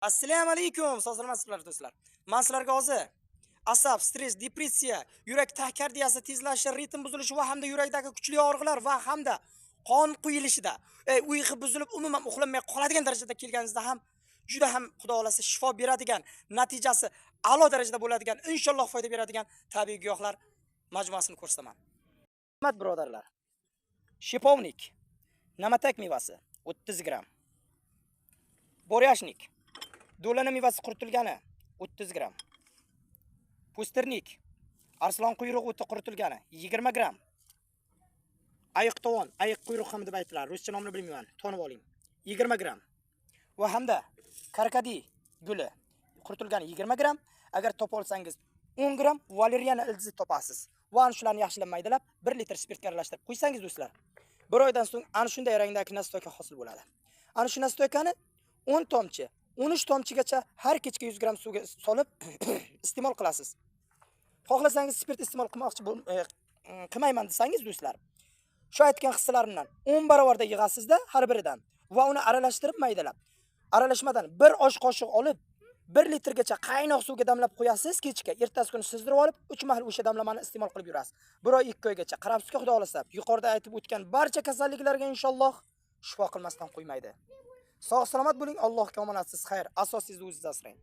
Assalomu alaykum, sog'lomsizlar do'stlar. Men sizlarga hozir asab, stress, depressiya, yurak takardiyasi tezlashishi, ritm buzilishi va hamda yurakdagi kuchli og'riqlar va hamda qon quyilishida, uyqu buzilib umuman uxlamay qoladigan darajada kelganingizda ham juda ham xudo xolasa shifo beradigan, natijasi a'lo darajada bo'ladigan, inshaalloh foyda beradigan tabiiy giyohlar majmuasini ko'rsataman. Hurmat birodarlar. Shipovnik, namatak mevasi 30 gram. Boryashnik, do'lana mevasi quritilgani 30 gram. Pusternik, arslon quyrug'i o'ti quritilgani 20 gram. Ayiq tovon, ayiq quyruq ham deb aytiladi. Ruscha nomini bilmayman, tonib oling. 20 gram. Va hamda karkadi guli quritilgani 20 gram. Agar topa olsangiz 10 gram valeriana ildizi topasiz. Va ana shularni yaxshilab maydalab 1 litr spirtga aralashtirib qo'ysangiz do'stlar, bir oydan so'ng ana shunday rangdagi nastoyka hosil bo'ladi. Ana shu nastoykani 10 tomchi, 13 tomchigacha har kechga 100 gram suvga solib iste'mol qilasiz. Xohlasangiz spirt iste'mol qilmayman desangiz do'stlar, shu aytgan hissalarimdan 10 barobarda yig'asizda har biridan va uni aralashtirib maydalab, aralashmadan 1 osh qoshiq olib 1 litrgacha qaynoq suvga damlab qo'yasiz kechga, ertasi kuni sizdirib olib 3 mahal o'sha damlamani iste'mol qilib yurasiz. 1 oy 2 oygacha qarabsizki, xudo xolasa, yuqorida aytib o'tgan barcha kasalliklarga inshaalloh shifo qilmasdan qo'ymaydi. Sog' salomat bo'ling, Allohga omonatsiz xayr, asosiysi o'zingiz asrang.